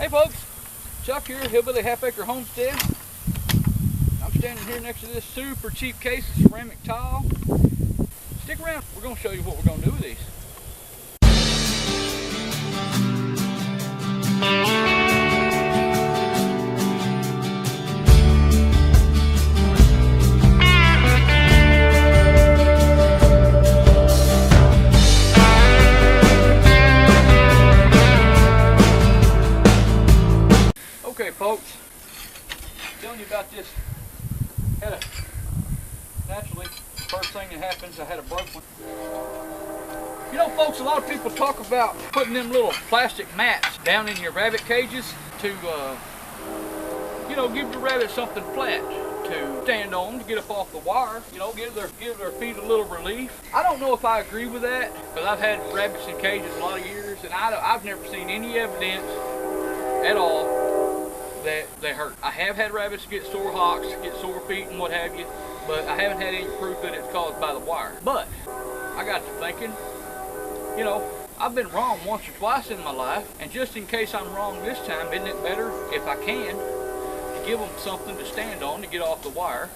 Hey folks, Chuck here, Hillbilly Half Acre Homestead. I'm standing here next to this super cheap case of ceramic tile. Stick around, we're going to show you what we're going to do with these. Okay folks, telling you about this. Naturally, first thing that happens, I had a broke one. You know folks, a lot of people talk about putting them little plastic mats down in your rabbit cages to, you know, give your rabbit something flat to stand on to get up off the wire, you know, give their feet a little relief. I don't know if I agree with that, because I've had rabbits in cages a lot of years, and I've never seen any evidence at all that they hurt. I have had rabbits get sore hocks, get sore feet and what have you, but I haven't had any proof that it's caused by the wire. But I got to thinking, you know, I've been wrong once or twice in my life, and just in case I'm wrong this time, isn't it better if I can to give them something to stand on to get off the wire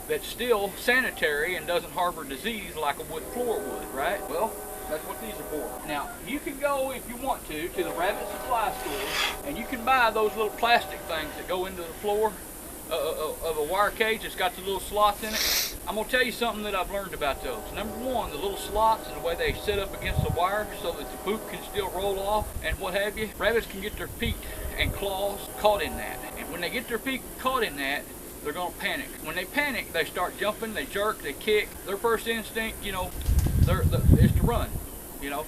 that's still sanitary and doesn't harbor disease like a wood floor would, right? Well, that's what these are for. Now, you can go, if you want to the rabbit supply store, and you can buy those little plastic things that go into the floor of a wire cage that's got the little slots in it. I'm going to tell you something that I've learned about those. Number one, the little slots and the way they sit up against the wire so that the poop can still roll off and what have you. Rabbits can get their feet and claws caught in that. And when they get their feet caught in that, they're going to panic. When they panic, they start jumping, they jerk, they kick. Their first instinct, you know, is to run, you know.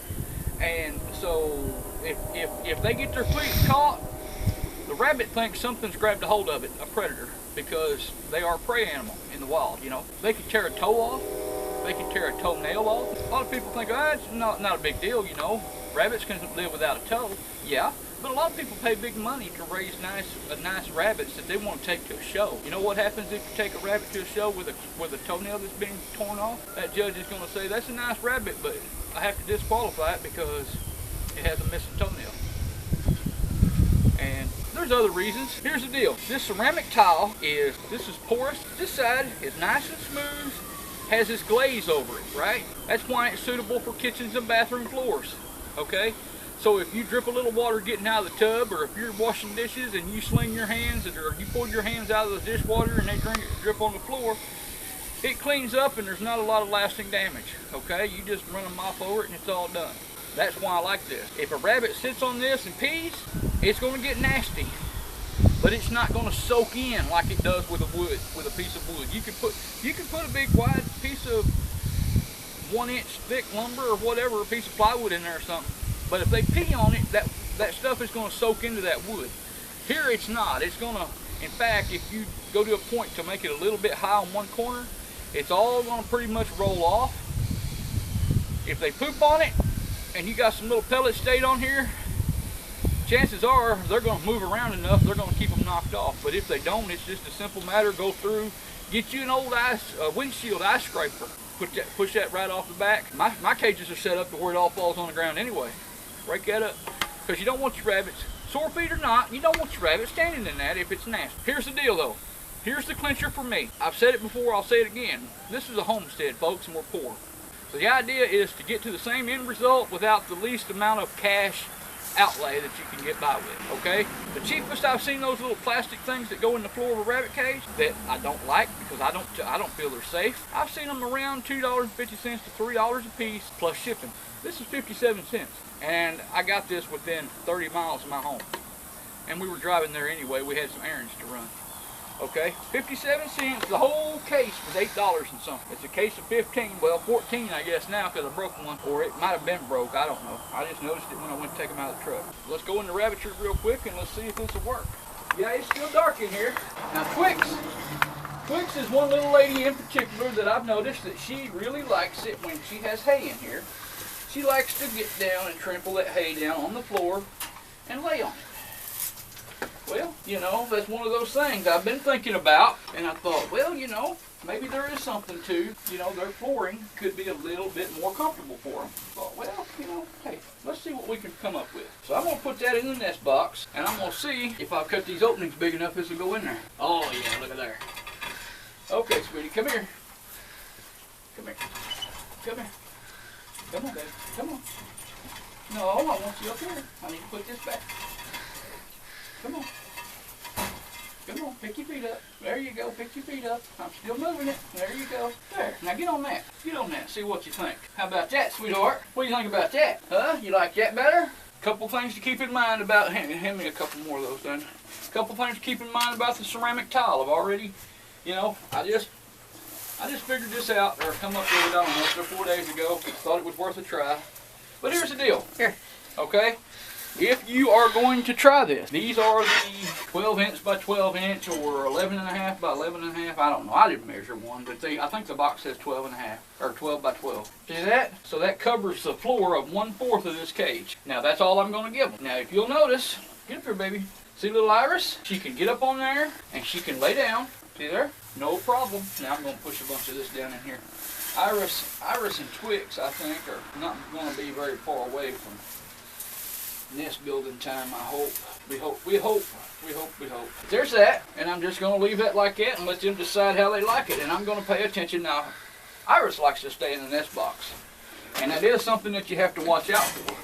And so if they get their feet caught, the rabbit thinks something's grabbed a hold of it, a predator, because they are a prey animal in the wild, you know. They can tear a toe off, they can tear a toenail off. A lot of people think, oh, it's not a big deal, you know. Rabbits can live without a toe. Yeah, but a lot of people pay big money to raise nice rabbits that they want to take to a show. You know what happens if you take a rabbit to a show with a toenail that's being torn off? That judge is going to say, that's a nice rabbit, but I have to disqualify it because it has a missing toenail. And there's other reasons. Here's the deal. This ceramic tile is porous. This side is nice and smooth, has this glaze over it, right? That's why it's suitable for kitchens and bathroom floors, okay? So if you drip a little water getting out of the tub, or if you're washing dishes and you sling your hands, or you pull your hands out of the dishwater and they drip on the floor, it cleans up and there's not a lot of lasting damage, okay? You just run a mop over it and it's all done. That's why I like this. If a rabbit sits on this and pees, it's going to get nasty, but it's not going to soak in like it does with a piece of wood. You can put a big wide piece of 1-inch thick lumber or whatever, a piece of plywood in there or something. But if they pee on it, that stuff is going to soak into that wood. Here it's not. It's going to, in fact, if you go to a point to make it a little bit high on one corner, it's all going to pretty much roll off. If they poop on it and you got some little pellets stayed on here, chances are they're going to move around enough, they're going to keep them knocked off. But if they don't, it's just a simple matter. Go through, get you an old windshield ice scraper, push that right off the back. My cages are set up to where it all falls on the ground anyway. Break that up, because you don't want your rabbits, sore feet or not, you don't want your rabbits standing in that if it's nasty. Here's the deal though. Here's the clincher for me. I've said it before, I'll say it again. This is a homestead, folks, and we're poor. So the idea is to get to the same end result without the least amount of cash outlay that you can get by with, okay? The cheapest I've seen those little plastic things that go in the floor of a rabbit cage that I don't like because I don't feel they're safe. I've seen them around $2.50 to $3 a piece plus shipping. This is 57 cents, and I got this within 30 miles of my home. And we were driving there anyway, we had some errands to run. Okay, 57 cents, the whole case was $8 and something. It's a case of 15, well 14 I guess now because I broke one, or it might have been broke, I don't know. I just noticed it when I went to take them out of the truck. Let's go in the rabbitry real quick and let's see if this will work. Yeah, it's still dark in here. Now Twix is one little lady in particular that I've noticed that she really likes it when she has hay in here. She likes to get down and trample that hay down on the floor and lay on it. Well, you know, that's one of those things I've been thinking about, and I thought, well, you know, maybe there is something to, you know, their flooring could be a little bit more comfortable for them. Thought, well, you know, hey, let's see what we can come up with. So I'm going to put that in the nest box, and I'm going to see if I've cut these openings big enough this will go in there. Oh, yeah, look at there. Okay, sweetie, come here. Come here. Come here. Come on, baby. Come on. No, I want you up here. I need to put this back. Come on. Come on, pick your feet up. There you go, pick your feet up. I'm still moving it. There you go. There. Now get on that. Get on that. See what you think. How about that, sweetheart? What do you think about that? Huh? You like that better? Couple things to keep in mind about, hand me a couple more of those then. Couple things to keep in mind about the ceramic tile. I've already, you know, I just figured this out, or come up with it, I don't know, 3 or 4 days ago. Thought it was worth a try. But here's the deal. Here. Okay? If you are going to try this, these are the 12 inch by 12 inch or 11.5 by 11.5. I don't know. I didn't measure one, but I think the box says 12.5 or 12 by 12. See that? So that covers the floor of 1/4 of this cage. Now that's all I'm going to give them. Now if you'll notice, get up here, baby. See little Iris? She can get up on there and she can lay down. See there? No problem. Now I'm going to push a bunch of this down in here. Iris and Twix, I think, are not going to be very far away from nest building time, I hope. We hope. There's that, and I'm just going to leave that like that and let them decide how they like it. And I'm going to pay attention now. Iris likes to stay in the nest box, and that is something that you have to watch out for.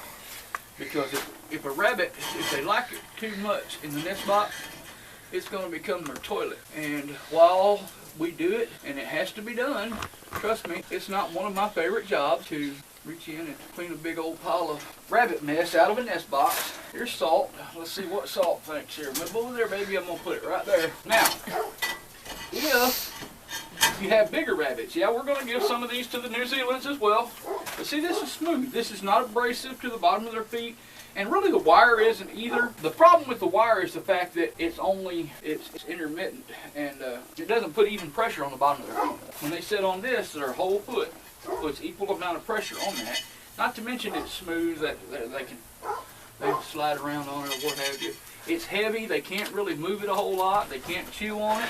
Because if a rabbit, if they like it too much in the nest box, it's going to become their toilet. And while we do it, and it has to be done, trust me, it's not one of my favorite jobs to reach in and clean a big old pile of rabbit mess out of a nest box. Here's salt. Let's see what salt thinks here. Move over there, baby. I'm going to put it right there. Now, if you have bigger rabbits, yeah, we're going to give some of these to the New Zealanders as well. But see, this is smooth. This is not abrasive to the bottom of their feet. And really the wire isn't either. The problem with the wire is the fact that it's intermittent, and it doesn't put even pressure on the bottom of their feet. When they sit on this, their whole foot puts equal amount of pressure on that. Not to mention it's smooth, that they can slide around on it or what have you. It's heavy, they can't really move it a whole lot, they can't chew on it.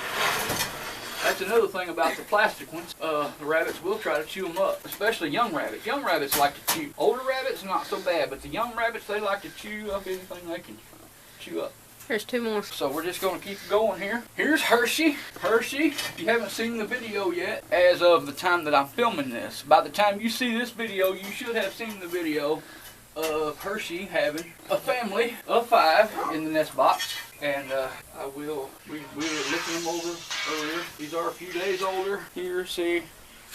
That's another thing about the plastic ones. The rabbits will try to chew them up, especially young rabbits. Young rabbits like to chew. Older rabbits, not so bad, but the young rabbits, they like to chew up anything they can chew up. There's 2 more. So we're just going to keep going here. Here's Hershey. Hershey, if you haven't seen the video yet, as of the time that I'm filming this, by the time you see this video, you should have seen the video of Hershey having a family of 5 in the nest box. And we were looking them over earlier. These are a few days older. Here, see,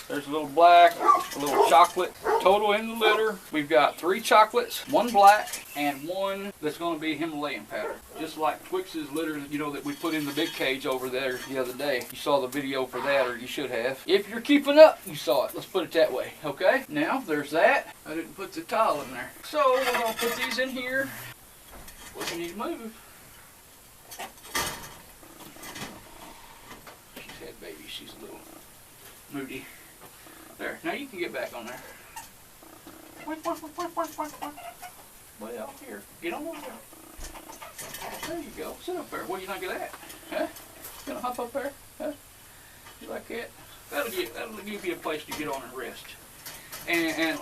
there's a little black, a little chocolate. Total in the litter, we've got 3 chocolates, 1 black, and 1 that's going to be Himalayan pattern. Just like Twix's litter, you know, that we put in the big cage over there the other day. You saw the video for that, or you should have. If you're keeping up, you saw it. Let's put it that way, okay? Now, there's that. I didn't put the tile in there. So, we're going to put these in here. What do you need to move? She's a little moody. There. Now you can get back on there. Well, here. Get on over there. There you go. Sit up there. What do you think of that? Huh? You gonna hop up there? Huh? You like that? That'll give you a place to get on and rest. And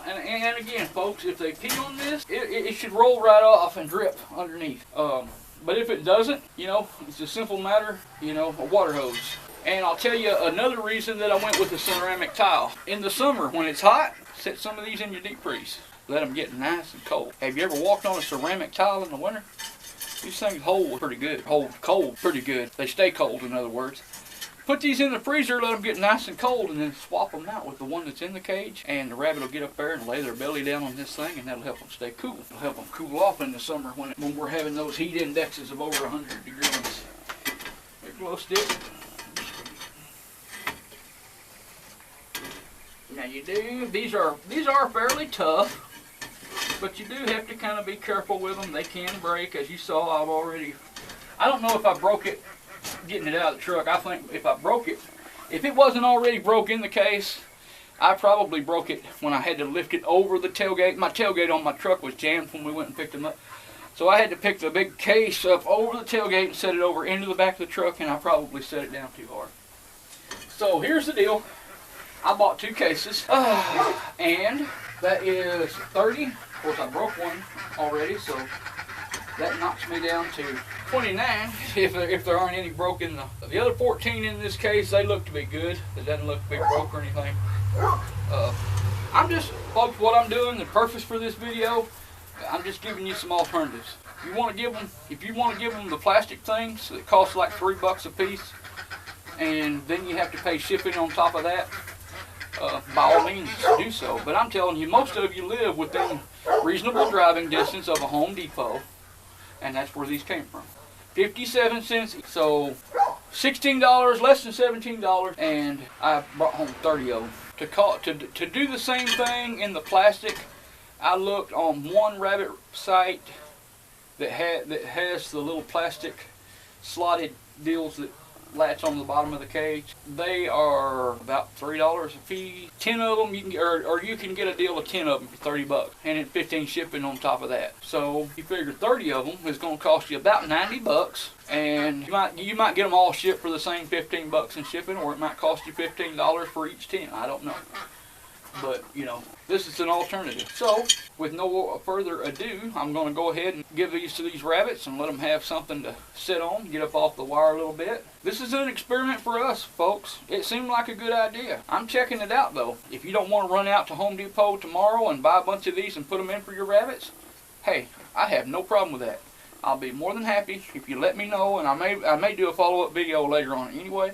again, folks, if they pee on this, it should roll right off and drip underneath. But if it doesn't, you know, it's a simple matter, you know, a water hose. And I'll tell you another reason that I went with the ceramic tile. In the summer, when it's hot, set some of these in your deep freeze. Let them get nice and cold. Have you ever walked on a ceramic tile in the winter? These things hold pretty good. Hold cold pretty good. They stay cold, in other words. Put these in the freezer, let them get nice and cold, and then swap them out with the one that's in the cage. And the rabbit will get up there and lay their belly down on this thing, and that'll help them stay cool. It'll help them cool off in the summer when we're having those heat indexes of over 100 degrees. Here, glow stick. Now you do, these are fairly tough, but you do have to kind of be careful with them. They can break, as you saw. I don't know if I broke it getting it out of the truck. I think if I broke it, if it wasn't already broke in the case, I probably broke it when I had to lift it over the tailgate. My tailgate on my truck was jammed when we went and picked them up. So I had to pick the big case up over the tailgate and set it over into the back of the truck, and I probably set it down too hard. So here's the deal. I bought 2 cases, and that is 30. Of course, I broke one already, so that knocks me down to 29 if there aren't any broken. The other 14 in this case, they look to be good. It doesn't look to be broke or anything. I'm just, folks, what I'm doing, the purpose for this video, I'm just giving you some alternatives. If you want to give them the plastic things that cost like $3 a piece, and then you have to pay shipping on top of that, by all means do so. But I'm telling you, most of you live within reasonable driving distance of a Home Depot, and that's where these came from. 57 cents, so $16, less than $17, and I brought home 30 of them. To do the same thing in the plastic, I looked on one rabbit site that has the little plastic slotted deals that latch on the bottom of the cage. They are about $3 a piece. 10 of them, you can, or you can get a deal of 10 of them for $30, and then 15 shipping on top of that. So you figure 30 of them is going to cost you about $90, and you might get them all shipped for the same $15 in shipping, or it might cost you $15 for each 10. I don't know. But, you know, this is an alternative. So, with no further ado, I'm going to go ahead and give these to these rabbits and let them have something to sit on, get up off the wire a little bit. This is an experiment for us, folks. It seemed like a good idea. I'm checking it out, though. If you don't want to run out to Home Depot tomorrow and buy a bunch of these and put them in for your rabbits, hey, I have no problem with that. I'll be more than happy if you let me know, and I may do a follow-up video later on anyway.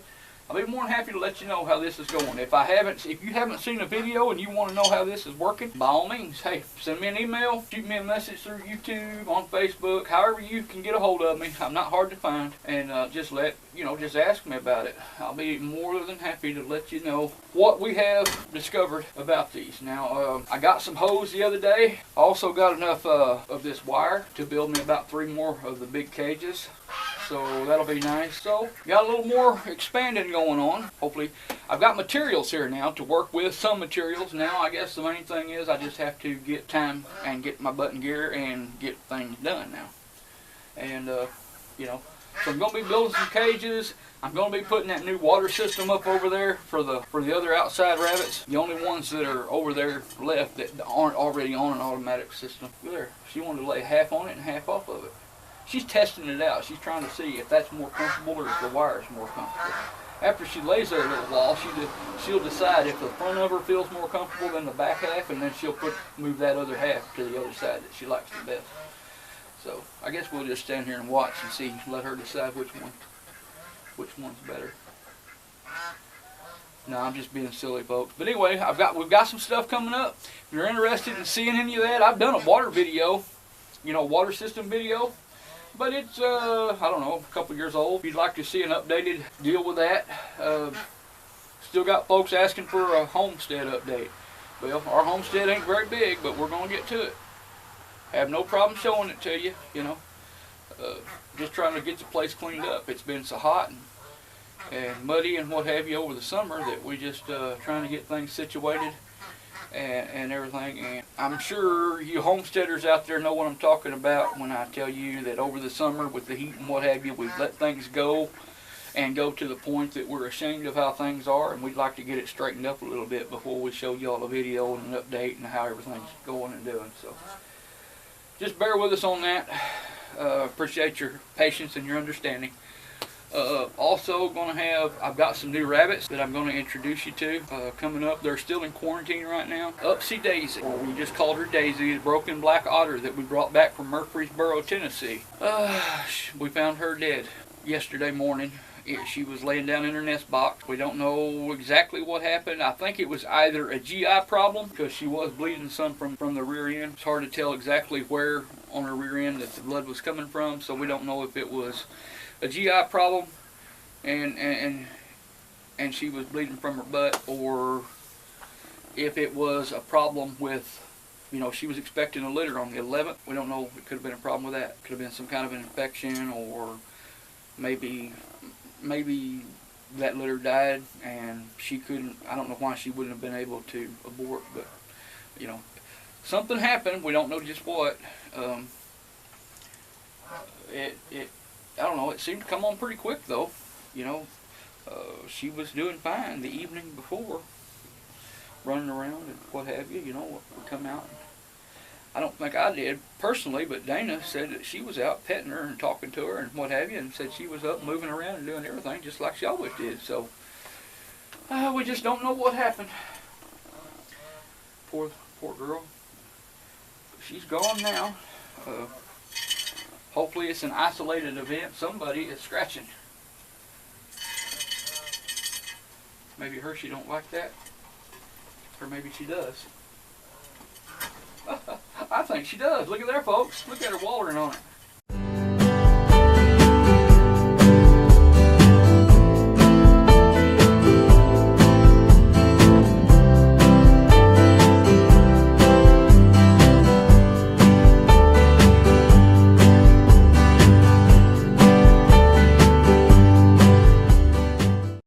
I'll be more than happy to let you know how this is going. If you haven't seen a video and you want to know how this is working, by all means, hey, send me an email, shoot me a message through YouTube, on Facebook, however you can get a hold of me. I'm not hard to find, and just ask me about it. I'll be more than happy to let you know what we have discovered about these. Now, I got some hose the other day. I also got enough of this wire to build me about 3 more of the big cages. So that'll be nice. So got a little more expanding going on. Hopefully, I've got materials here now to work with. Some materials now. I guess the main thing is I just have to get time and get my button gear and get things done now. And you know, so I'm going to be building some cages. I'm going to be putting that new water system up over there for the other outside rabbits. The only ones that are over there left that aren't already on an automatic system. There, she wanted to lay half on it and half off of it. She's testing it out. She's trying to see if that's more comfortable or if the wire is more comfortable. After she lays there a little while, she'll decide if the front of her feels more comfortable than the back half, and then she'll move that other half to the other side that she likes the best. So I guess we'll just stand here and watch and see. Let her decide which one's better. No, I'm just being silly, folks. But anyway, we've got some stuff coming up. If you're interested in seeing any of that, I've done a water video, water system video. But it's, I don't know, a couple years old. If you'd like to see an updated deal with that, still got folks asking for a Homestead update. Well, our Homestead ain't very big, but we're going to get to it. Have no problem showing it to you, just trying to get the place cleaned up. It's been so hot and muddy and what have you over the summer that we just trying to get things situated and everything. And I'm sure you homesteaders out there know what I'm talking about when I tell you that over the summer with the heat and what have you, we've let things go and go to the point that we're ashamed of how things are, and we'd like to get it straightened up a little bit before we show y'all a video and an update and how everything's going and doing. So just bear with us on that. Appreciate your patience and your understanding. Also I've got some new rabbits that I'm going to introduce you to coming up. They're still in quarantine right now. Upsy Daisy, or we just called her Daisy, the broken black otter that we brought back from Murfreesboro, Tennessee. We found her dead yesterday morning. She was laying down in her nest box. We don't know exactly what happened. I think it was either a GI problem, because she was bleeding some from the rear end. It's hard to tell exactly where on her rear end that the blood was coming from, so we don't know if it was a GI problem and she was bleeding from her butt, or if it was a problem with, she was expecting a litter on the 11th. We don't know. It could have been a problem with that. Could have been some kind of an infection, or maybe that litter died and she couldn't. I don't know why she wouldn't have been able to abort, but something happened. We don't know just what. I don't know, it seemed to come on pretty quick though. You know, she was doing fine the evening before, running around and what have you. You know, would come out. I don't think I did personally, but Dana said that she was out petting her and talking to her and what have you, and said she was up moving around and doing everything just like she always did. So we just don't know what happened. Poor girl. She's gone now. Hopefully it's an isolated event. Somebody is scratching. Maybe Hershey don't like that, or maybe she does. I think she does. Look at there, folks. Look at her watering on it.